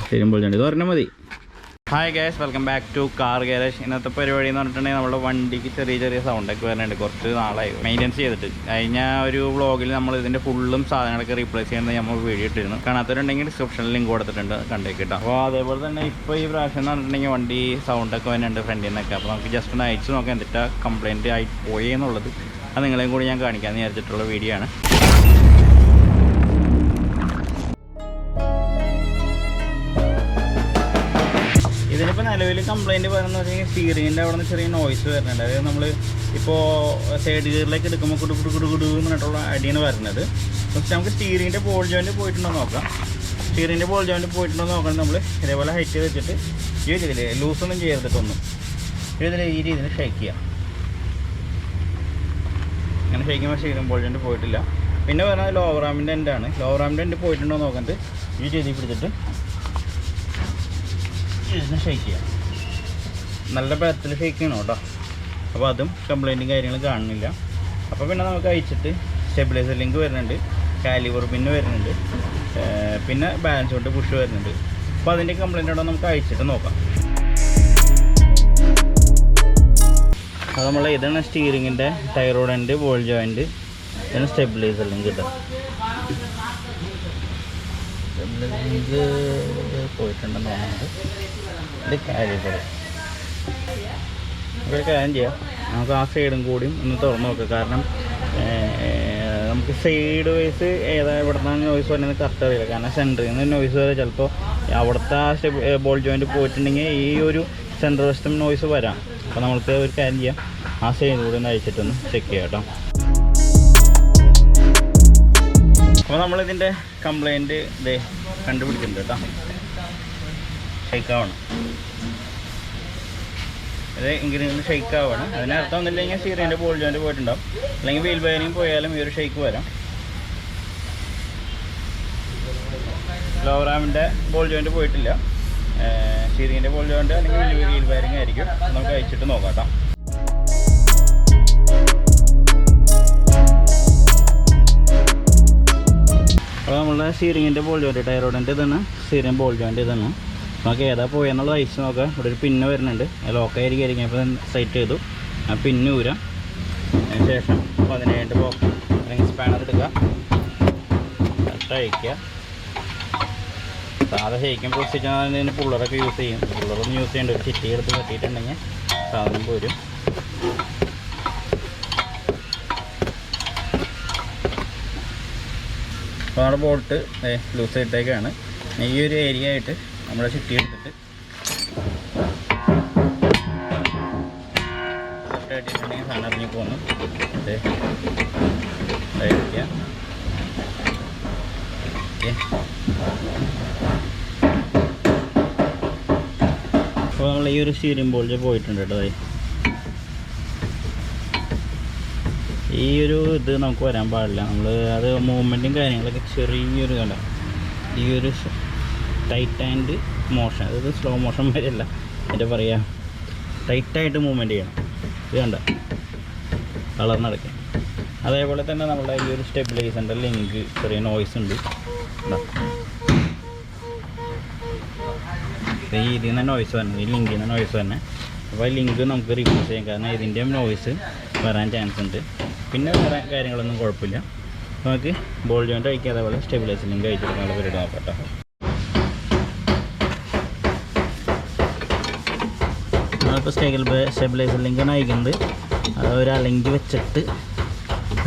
steering bolt. Hi guys, welcome back to Car Garage. ഇന്നത്തെ പരിപാടി എന്ന് പറഞ്ഞിട്ടുണ്ടെങ്കിൽ നമ്മുടെ വണ്ടിക്ക് ചെറിയ സൗണ്ടൊക്കെ വരുന്നുണ്ട്. കുറച്ച് നാളായി മെയിൻ്റെനൻസ് ചെയ്തിട്ട്. കഴിഞ്ഞ ഒരു വ്ളോഗിൽ നമ്മൾ ഇതിൻ്റെ ഫുള്ളും സാധനങ്ങളൊക്കെ റീപ്ലേസ് ചെയ്യുന്നത് നമ്മൾ വീഡിയോ ഇട്ടിരുന്നു. കാണാത്തവരുണ്ടെങ്കിൽ ഡിസ്ക്രിപ്ഷനിൽ ലിങ്ക് കൊടുത്തിട്ടുണ്ട്, കണ്ടേക്കിട്ടോ. അപ്പോൾ അതേപോലെ തന്നെ ഇപ്പോൾ ഈ പ്രാവശ്യം എന്ന് പറഞ്ഞിട്ടുണ്ടെങ്കിൽ വണ്ടി സൗണ്ടൊക്കെ വരുന്നുണ്ട് ഫ്രണ്ടിൽ നിന്നൊക്കെ. അപ്പോൾ നമുക്ക് ജസ്റ്റ് ഒന്ന് അയച്ചു നോക്കാം എന്തിട്ടാ കംപ്ലയിൻറ്റ് ആയി പോയി എന്നുള്ളത്. അത് നിങ്ങളെയും കൂടി ഞാൻ കാണിക്കാമെന്ന് വിചാരിച്ചിട്ടുള്ള വീഡിയോ ആണ്. ഇതിനിപ്പോൾ നിലവിൽ കംപ്ലയിൻറ്റ് പറയുന്നത് വെച്ചാൽ സ്റ്റിയറിങ്ങിൻ്റെ അവിടെ നിന്ന് ചെറിയ നോയ്സ് വരുന്നുണ്ട്. അതായത് നമ്മൾ ഇപ്പോൾ സൈഡ് ഗിയറിലേക്ക് എടുക്കുമ്പോൾ കുടു എന്നിട്ടുള്ള അടിയാണ് വരുന്നത്. പക്ഷേ നമുക്ക് സ്റ്റിയറിങ്ങിൻ്റെ ബോൾ ജോയിൻറ്റ് പോയിട്ടുണ്ടോ നോക്കാം. സ്റ്റിയറിങ്ങിൻ്റെ ബോൾ ജോയിൻറ്റ് പോയിട്ടുണ്ടോ നോക്കണം. നമ്മൾ ഇതേപോലെ ഹൈറ്റ് വെച്ചിട്ട് ഈ രീതിയിൽ ലൂസൊന്നും ചെയ്തിട്ടൊന്നും ഇതിൽ ഈ രീതിയിൽ ഷേക്ക് ചെയ്യാം. അങ്ങനെ ഷേക്ക് ചെയ്യുമ്പോൾ സ്റ്റിയറിംഗ് ബോൾ ജോയിൻറ്റ് പോയിട്ടില്ല. പിന്നെ പറയുന്നത് ലോവർ ആമിൻ്റെ എൻഡാണ്. ലോവർ ആമിൻ്റെ എൻഡ് പോയിട്ടുണ്ടോ നോക്കുന്നത് ഈ രീതിയിൽ പിടിച്ചിട്ട് ഇതിനെ ഷേക്ക് ചെയ്യാം. നല്ല ബലത്തിൽ ഷേക്ക് ചെയ്യണം കേട്ടോ. അപ്പോൾ അതും കംപ്ലൈൻറ്റും കാര്യങ്ങളും കാണുന്നില്ല. അപ്പോൾ പിന്നെ നമുക്ക് അയച്ചിട്ട് സ്റ്റെബിലൈസർ ലിങ്ക് വരുന്നുണ്ട്, കാലിബർ പിന്ന് വരുന്നുണ്ട്, പിന്നെ ബാലൻസ് കൊണ്ട് പുഷ് വരുന്നുണ്ട്. അപ്പോൾ അതിൻ്റെ കംപ്ലൈൻറ്റ് ഉണ്ടോ നമുക്ക് അയച്ചിട്ട് നോക്കാം. അത് നമ്മൾ ഇതാണ് സ്റ്റിയറിങ്ങിൻ്റെ ടൈറോഡ് എൻഡ്, ബോൾ ജോയിൻറ്റ്, ഇതാണ് സ്റ്റെബിലൈസർ ലിങ്ക് കിട്ടുക. ലിങ്ക് പോയിട്ടുണ്ടെന്ന് തോന്നുന്നുണ്ട്. ഇത് കാലിബർ. ഒരു കാര്യം ചെയ്യാം, നമുക്ക് ആ സൈഡും കൂടിയും ഒന്ന് തുറന്ന് നോക്കാം. കാരണം നമുക്ക് സൈഡ് വൈസ് ഏതാ എവിടെ നിന്നാണ് നോയ്സ് വരുന്നത് കറക്റ്റ് അറിയില്ല. കാരണം സെൻറ്ററിൽ നിന്ന് നോയ്സ് വരെ ചിലപ്പോൾ അവിടുത്തെ ആ ബോൾ ജോയിൻറ്റ് പോയിട്ടുണ്ടെങ്കിൽ ഈ ഒരു സെൻറ്റർ വശത്തും നോയ്സ് വരാം. അപ്പോൾ നമുക്ക് ഒരു കാര്യം ചെയ്യാം, ആ സൈഡിൽ കൂടി ഒന്ന് അയച്ചിട്ടൊന്ന് ചെക്ക് ചെയ്യാം കേട്ടോ. അപ്പോൾ നമ്മളിതിൻ്റെ കംപ്ലയിൻറ്റ് ഇതേ കണ്ടുപിടിച്ചിട്ടുണ്ട് കേട്ടോ. ഷെയ്ക്കാവണം, ഇത് ഇങ്ങനെ ഷെയ്ക്കാവണം. അതിനർത്ഥം ഒന്നുമില്ലെങ്കിൽ സ്റ്റിയറിങ്ങിൻ്റെ ബോൾ ജോയിൻറ്റ് പോയിട്ടുണ്ടാവും, അല്ലെങ്കിൽ വീൽ ബെയറിംഗ് പോയാലും ഈ ഒരു ഷെയ്ക്ക് വരാം. ലോവർ ആമിൻ്റെ ബോൾ ജോയിൻറ്റ് പോയിട്ടില്ല, സ്റ്റിയറിങ്ങിൻ്റെ ബോൾ ജോയിൻറ്റ് അല്ലെങ്കിൽ വീൽ ബെയറിംഗ് ആയിരിക്കും. നമുക്ക് അയച്ചിട്ട് നോക്കാം കേട്ടോ. അപ്പോൾ നമ്മളുടെ സ്റ്റിയറിങ്ങിൻ്റെ ബോൾ ജോയിൻറ്റ് ടൈറോഡിൻ്റെ ഇതാണ് സ്റ്റിയറിംഗ് ബോൾ ജോയിൻറ്റ് ഇതാണ്. നമുക്ക് ഏതാ പോയെന്നുള്ളത് അയച്ച് നോക്കാം. ഇവിടെ ഒരു പിന്ന് വരുന്നുണ്ട്, ലോക്കായിരിക്കും. അപ്പോൾ സെറ്റ് ചെയ്തു ആ പിന്ന് ഊരാം. അതിന് ശേഷം 17 ബോക്സ് അല്ലെങ്കിൽ സ്പാനർ എടുക്കുക, കറക്റ്റ് അയക്കുക. സാധാ ഷെയ്ക്കും പൊസിച്ചാൽ പുള്ളറൊക്കെ യൂസ് ചെയ്യും. പുള്ളറൊന്നും യൂസ് ചെയ്യേണ്ട, ഒരു ചിറ്റി എടുത്ത് കെട്ടിയിട്ടുണ്ടെങ്കിൽ സാധനം പോരും. അപ്പോൾ നമ്മുടെ ബോൾട്ട് ലൂസ് ആയിട്ടേക്കാണ്. ഈ ഒരു ഏരിയ ആയിട്ട് നമ്മുടെ ചുറ്റി എടുത്തിട്ട് കറക്റ്റായിട്ടുണ്ടെങ്കിൽ സാധനം ഇറങ്ങി പോന്നു. ഇതായിരിക്കുക. അപ്പോൾ നമ്മൾ ഈ ഒരു സ്റ്റിയറിംഗ് ബോൾട്ട് പോയിട്ടുണ്ട് കേട്ടോ. ഈ ഒരു ഇത് നമുക്ക് വരാൻ പാടില്ല. നമ്മൾ അത് മൂവ്മെൻറ്റും കാര്യങ്ങളൊക്കെ ചെറിയൊരു കണ്ട ഈ ഒരു ടൈറ്റ് ആൻഡ് മോഷൻ, അതായത് സ്ലോ മോഷൻ വരെയല്ല എന്താ പറയുക, ടൈറ്റായിട്ട് മൂവ്മെൻറ്റ് ചെയ്യണം. ഇത് കണ്ട കളർ നടക്കുക. അതേപോലെ തന്നെ നമ്മുടെ ഈ ഒരു സ്റ്റെബിലൈസറിൻ്റെ ലിങ്ക് ചെറിയ നോയ്സ് ഉണ്ട്. ഈ ഇതിൽ നിന്ന് നോയ്സ് വരുന്നത്, ഈ ലിങ്കിൽ നിന്ന് നോയ്സ് തന്നെ. അപ്പോൾ ഈ ലിങ്ക് നമുക്ക് റീപ്ലേസ് ചെയ്യാം, കാരണം ഇതിൻ്റെയും നോയ്സ് വരാൻ ചാൻസ് ഉണ്ട്. പിന്നെ വേറെ കാര്യങ്ങളൊന്നും കുഴപ്പമില്ല. നമുക്ക് ബോൾ ജോയിൻറ്റ് അയക്കുക, അതേപോലെ സ്റ്റെബിലൈസർ ലിങ്ക് അയച്ചെടുക്കാനുള്ള പരിപാടി നോക്കാം കേട്ടോ. നമ്മളിപ്പോൾ സ്റ്റെബിലൈസർ ലിങ്കാണ് അയക്കുന്നത്. അത് ഒരു ലിങ്ക് വെച്ചിട്ട്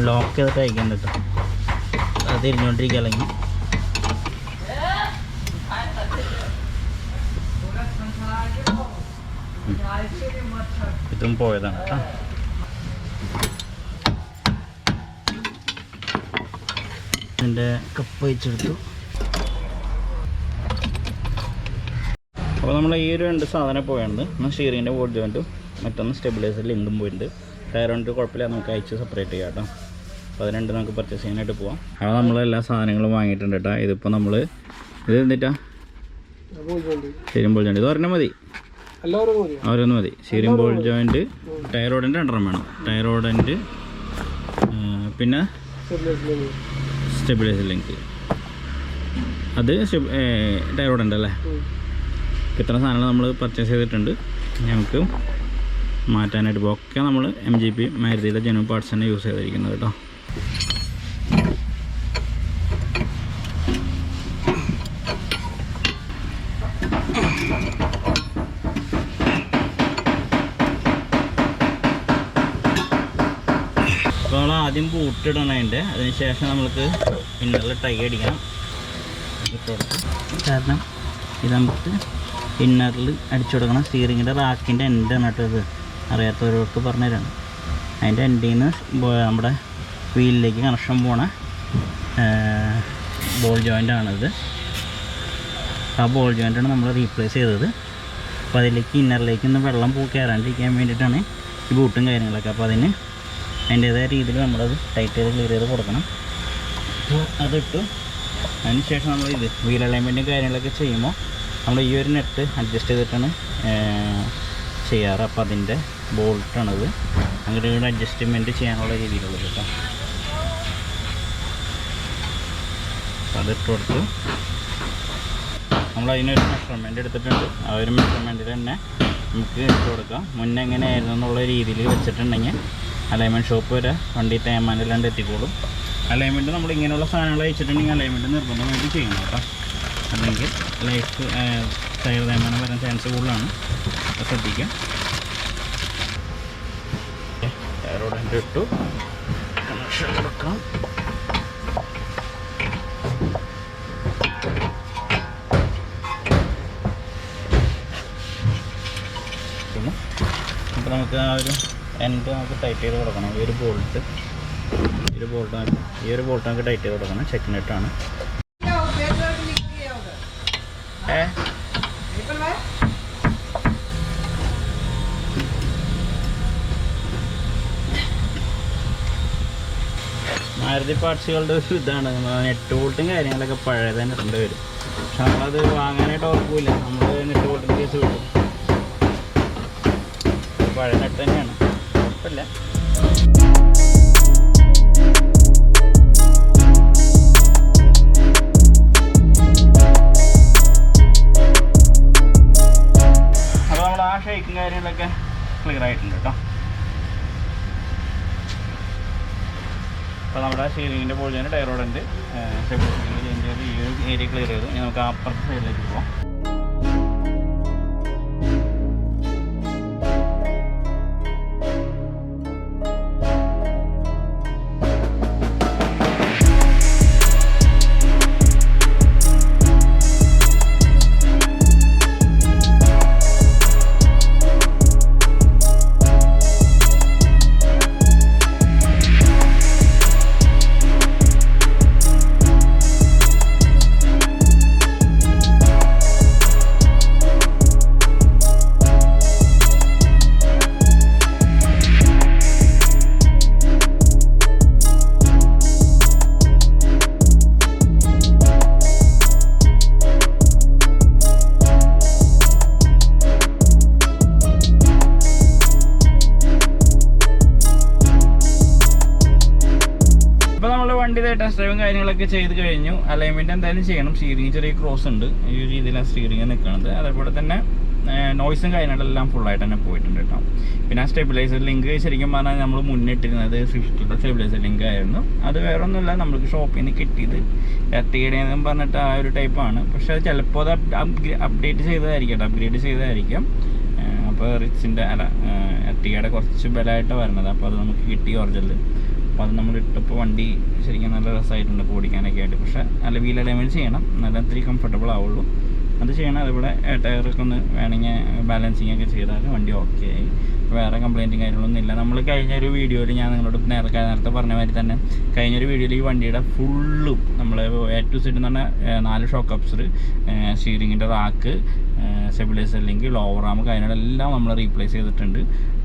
ലോക്ക് ചെയ്തിട്ട് അയക്കുന്നുണ്ട് കേട്ടോ. അത് തിരിഞ്ഞുകൊണ്ടിരിക്കുക. അല്ലെങ്കിൽ ഇതും പോയതാണ് കേട്ടോ. ഇതിൻ്റെ കപ്പ് വെച്ചെടുത്തു. അപ്പോൾ നമ്മൾ ഈ ഒരു 2 സാധനം പോയാണ്. ഒന്ന് സ്റ്റിയറിങ്ങിൻ്റെ ബോൾ ജോയിൻറ്റും മറ്റൊന്ന് സ്റ്റെബിലൈസർ ലിങ്കും പോയിട്ടുണ്ട്. ടയർ കൊണ്ട് കുഴപ്പമില്ല, നമുക്ക് അയച്ച് സെപ്പറേറ്റ് ചെയ്യാം കേട്ടോ. അപ്പോൾ അത് 2 നമുക്ക് പർച്ചേസ് ചെയ്യാനായിട്ട് പോവാം. അപ്പോൾ നമ്മളെല്ലാ സാധനങ്ങളും വാങ്ങിയിട്ടുണ്ട് കേട്ടോ. ഇതിപ്പോൾ നമ്മൾ ഇത് എന്നിട്ടാ സ്റ്റിയറിംഗ് ബോൾ ജോയിൻറ്റ് ഇത് പറഞ്ഞാൽ മതി, ഓരോന്ന് മതി. സ്റ്റിയറിംഗ് ബോൾ ജോയിൻറ്റ്, ടയറോഡിൻ്റെ 2 വേണം. ടയറോഡിൻ്റെ പിന്നെ സ്റ്റെബിലൈസർ ലിങ്ക് അത് ടയറോഡ് ഉണ്ടല്ലേ. ഇത്ര സാധനങ്ങൾ നമ്മൾ പർച്ചേസ് ചെയ്തിട്ടുണ്ട്. ഞങ്ങൾക്ക് മാറ്റാനായിട്ട് ഒക്കെ നമ്മൾ MGP മാരുതിയുടെ ജെന്യൂൻ പാർട്സ് തന്നെ യൂസ് ചെയ്തിരിക്കുന്നത് കേട്ടോ. അപ്പോൾ നമ്മൾ ആദ്യം ബൂട്ടിടണം അതിൻ്റെ, അതിന് ശേഷം നമുക്ക് ഇന്നറിൽ ടൈ അടിക്കണം. കാരണം ഇത് നമുക്ക് ഇന്നറിൽ അടിച്ചു കൊടുക്കണം. സ്റ്റിയറിങ്ങിൻ്റെ റാക്കിൻ്റെ എൻഡാണ് കേട്ടോ ഇത്. അറിയാത്തവർക്ക് പറഞ്ഞുതരാണ്. അതിൻ്റെ എൻഡിൽ നിന്ന് നമ്മുടെ വീലിലേക്ക് കണക്ഷൻ പോണ ബോൾ ജോയിൻ്റാണിത്. ആ ബോൾ ജോയിൻ്റാണ് നമ്മൾ റീപ്ലേസ് ചെയ്തത്. അപ്പോൾ അതിലേക്ക് ഇന്നറിലേക്ക് ഒന്ന് വെള്ളം കയറാണ്ടിരിക്കാൻ വേണ്ടിയിട്ടാണ് ഈ ബൂട്ടും കാര്യങ്ങളൊക്കെ. അപ്പോൾ അതിന് അതിൻ്റേതായ രീതിയിൽ നമ്മളത് ടൈറ്റ് ചെയ്ത് ക്ലിയർ ചെയ്ത് കൊടുക്കണം. അപ്പോൾ അതിട്ടു. അതിന് ശേഷം നമ്മൾ ഇത് വീൽ അലൈൻമെൻറ്റും കാര്യങ്ങളൊക്കെ ചെയ്യുമ്പോൾ നമ്മൾ ഈ ഒരു നെറ്റ് അഡ്ജസ്റ്റ് ചെയ്തിട്ടാണ് ചെയ്യാറ്. അപ്പോൾ അതിൻ്റെ ബോൾട്ടാണത്. അങ്ങോട്ട് ഇങ്ങോട്ട് അഡ്ജസ്റ്റ്മെൻറ്റ് ചെയ്യാനുള്ള രീതിയിലുള്ളത് കേട്ടോ. അപ്പോൾ അതിട്ട് കൊടുത്ത് നമ്മൾ അതിനൊരു മെഷർമെൻറ്റ് എടുത്തിട്ടുണ്ട്. ആ ഒരു മെഷർമെൻറ്റിൽ തന്നെ നമുക്ക് ഇട്ട് കൊടുക്കാം. മുന്നേ എങ്ങനെയായിരുന്നു എന്നുള്ള രീതിയിൽ വെച്ചിട്ടുണ്ടെങ്കിൽ അലൈൻമെൻറ്റ് ഷോപ്പ് വരെ വണ്ടി തേമാനില്ലാണ്ട് എത്തിക്കോളും. അലൈൻമെൻറ്റ് നമ്മൾ ഇങ്ങനെയുള്ള സാധനങ്ങൾ അയച്ചിട്ടുണ്ടെങ്കിൽ അലൈൻമെൻറ്റ് നിർബന്ധമായിട്ട് ചെയ്യണം കേട്ടോ. അല്ലെങ്കിൽ ലൈഫ് ടയർ തേമാനം വരാൻ ചാൻസ് കൂടുതലാണ്. അപ്പോൾ ശ്രദ്ധിക്കാം. ടയറോടെ ഇട്ടു കണക്ഷൻ കൊടുക്കാം. അപ്പോൾ നമുക്ക് ആ ഒരു എൻഡ് നമുക്ക് ടൈറ്റ് ചെയ്ത് കൊടുക്കണം. ഈ ഒരു ബോൾട്ട് നമുക്ക് ടൈറ്റ് ചെയ്ത് കൊടുക്കണം. ചെക്ക് നെറ്റാണ്. മാരുതി പാർട്സുകളുടെ ഒരു ഇതാണ്. നെറ്റ് ബോൾട്ടും കാര്യങ്ങളൊക്കെ പഴയ തന്നെ ഇടേണ്ടി വരും. പക്ഷെ നമ്മളത് വാങ്ങാനായിട്ട് ഓർക്കില്ല. നമ്മൾ നെറ്റ് ബോൾട്ടിൻ്റെ കേസ് കിട്ടും. പഴയ നെറ്റ് തന്നെയാണ്, കുഴപ്പമില്ല. അപ്പോൾ നമ്മൾ ആ ഷേക്കും കാര്യങ്ങളൊക്കെ ക്ലിയർ ആയിട്ടുണ്ട് കേട്ടോ. അപ്പോൾ നമ്മുടെ സ്റ്റീറിങ്ങിൻ്റെ ബോൾ ചെയ്യാൻ ടയറോടുണ്ട്. ചേഞ്ച് ചെയ്ത് ഈ ഒരു ഏരിയ ക്ലിയർ ചെയ്തു. ഇനി നമുക്ക് അപ്പുറത്തെ സൈഡിലേക്ക് പോകാം. വണ്ടി ടെസ്റ്റ് ഡ്രൈവും കാര്യങ്ങളൊക്കെ ചെയ്ത് കഴിഞ്ഞു. അലൈൻമെൻറ്റ് എന്തായാലും ചെയ്യണം. സ്റ്റിയറിംഗ് ചെറിയ ക്രോസ് ഉണ്ട്. ഈ ഒരു രീതിയിലാണ് സ്റ്റിയറിംഗ് നിൽക്കുന്നത്. അതേപോലെ തന്നെ നോയ്സും കാര്യങ്ങളെല്ലാം ഫുള്ളായിട്ട് തന്നെ പോയിട്ടുണ്ട് കേട്ടോ. പിന്നെ ആ സ്റ്റെബിലൈസർ ലിങ്ക് ശരിക്കും പറഞ്ഞാൽ നമ്മൾ മുന്നിട്ടിരുന്നത് സ്വിഫ്റ്റിൻ്റെ സ്റ്റെബിലൈസർ ലിങ്ക് ആയിരുന്നു. അത് വേറെ ഒന്നുമില്ല, നമ്മൾക്ക് ഷോപ്പിൽ നിന്ന് കിട്ടിയത് എർട്ടിഗയുടെയെന്നും പറഞ്ഞിട്ട് ആ ഒരു ടൈപ്പാണ്. പക്ഷേ അത് ചിലപ്പോൾ അത് അപ്ഡേറ്റ് ചെയ്തതായിരിക്കാം. അപ്പോൾ റിച്ചിൻ്റെ എർട്ടിഗയുടെ കുറച്ച് ബലമായിട്ട് വരുന്നത്. അപ്പോൾ അത് നമുക്ക് കിട്ടി ഒറിജിനൽ. അപ്പോൾ അത് നമ്മൾ ഇട്ടപ്പോൾ വണ്ടി ശരിക്കും നല്ല രസമായിട്ടുണ്ട് ഓടിക്കാനൊക്കെ ആയിട്ട്. പക്ഷേ നല്ല വീൽ അലൈൻമെൻറ്റ് ചെയ്യണം, നല്ല ഒത്തിരി കംഫർട്ടബിൾ ആവുള്ളൂ. അത് ചെയ്യണം. അതുപോലെ ടയറൊക്കെ ഒന്ന് വേണമെങ്കിൽ ബാലൻസിങ് ഒക്കെ ചെയ്താൽ വണ്ടി ഓക്കെ ആയി. വേറെ കംപ്ലയിൻറ്റും കാര്യങ്ങളൊന്നും ഇല്ല. നമ്മൾ കഴിഞ്ഞൊരു വീഡിയോയിൽ ഞാൻ നിങ്ങളോട് നേരത്തെ പറഞ്ഞ മാതിരി തന്നെ കഴിഞ്ഞൊരു വീഡിയോയിൽ ഈ വണ്ടിയുടെ ഫുള്ളും നമ്മൾ A to Z എന്ന് പറഞ്ഞാൽ 4 ഷോക്ക് അപ്സർ, സ്റ്റിയറിങ്ങിൻ്റെ rack, stabiliser link, lower arm കാര്യങ്ങളെല്ലാം നമ്മൾ റീപ്ലേസ് ചെയ്തിട്ടുണ്ട്.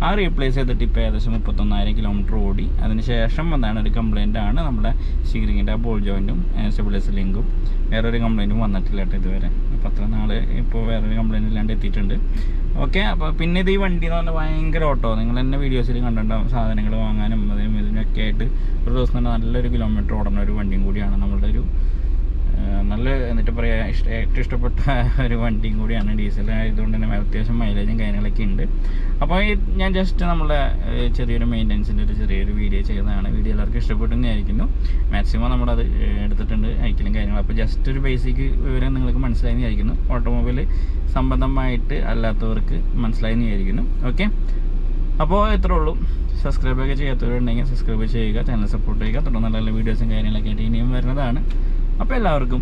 ആ റീപ്ലേസ് ചെയ്തിട്ട് ഇപ്പോൾ ഏകദേശം 31,000 കിലോമീറ്റർ ഓടി. അതിന് ശേഷം വന്നാണ് ഒരു കംപ്ലയിൻ്റ് ആണ് നമ്മുടെ സ്റ്റിയറിങ്ങിൻ്റെ ബോൾ ജോയിൻറ്റും സ്റ്റെബിലൈസർ ലിങ്കും. വേറൊരു കംപ്ലയിൻറ്റും വന്നിട്ടില്ല കേട്ടോ ഇതുവരെ. അപ്പോൾ അത്ര നാൾ ഇപ്പോൾ വേറൊരു കംപ്ലയിൻ്റ് ഇല്ലാണ്ട് എത്തിയിട്ടുണ്ട്. ഓക്കെ. അപ്പോൾ പിന്നെ ഇത് ഈ വണ്ടി എന്ന് പറഞ്ഞാൽ ഭയങ്കര ഓട്ടോ. നിങ്ങൾ തന്നെ വീഡിയോസിൽ കണ്ടിട്ടുണ്ടാവും. സാധനങ്ങൾ വാങ്ങാനും ഇതിനൊക്കെ ആയിട്ട് ഒരു ദിവസം തന്നെ നല്ലൊരു കിലോമീറ്റർ ഓടുന്ന ഒരു വണ്ടിയും കൂടിയാണ്. നമ്മളുടെ ഒരു നല്ല പറയുക, ഏറ്റവും ഇഷ്ടപ്പെട്ട ഒരു വണ്ടിയും കൂടിയാണ്. ഡീസൽ ആയതുകൊണ്ട് തന്നെ അത്യാവശ്യം മൈലേജും കാര്യങ്ങളൊക്കെ ഉണ്ട്. അപ്പോൾ ഞാൻ ജസ്റ്റ് നമ്മളെ ചെറിയൊരു മെയിൻ്റനൻസിൻ്റെ ഒരു ചെറിയൊരു വീഡിയോ ചെയ്തതാണ്. വീഡിയോ എല്ലാവർക്കും ഇഷ്ടപ്പെട്ടെന്ന് വിചാരിക്കുന്നു. മാക്സിമം നമ്മളത് എടുത്തിട്ടുണ്ട്, ഹൈറ്റിലും കാര്യങ്ങളും. അപ്പോൾ ജസ്റ്റ് ഒരു ബേസിക് വിവരം നിങ്ങൾക്ക് മനസ്സിലായെന്ന് വിചാരിക്കുന്നു. ഓട്ടോമൊബൈൽ സംബന്ധമായിട്ട് അല്ലാത്തവർക്ക് മനസ്സിലായെന്ന് വിചാരിക്കുന്നു. ഓക്കെ, അപ്പോൾ ഇത്രേ ഉള്ളൂ. സബ്സ്ക്രൈബൊക്കെ ചെയ്യാത്തവരുണ്ടെങ്കിൽ സബ്സ്ക്രൈബ് ചെയ്യുക, ചാനൽ സപ്പോർട്ട് ചെയ്യുക. തുടർന്ന് നല്ല വീഡിയോസും കാര്യങ്ങളൊക്കെ ആയിട്ട് ഇനിയും വരുന്നതാണ്. അപ്പോൾ എല്ലാവർക്കും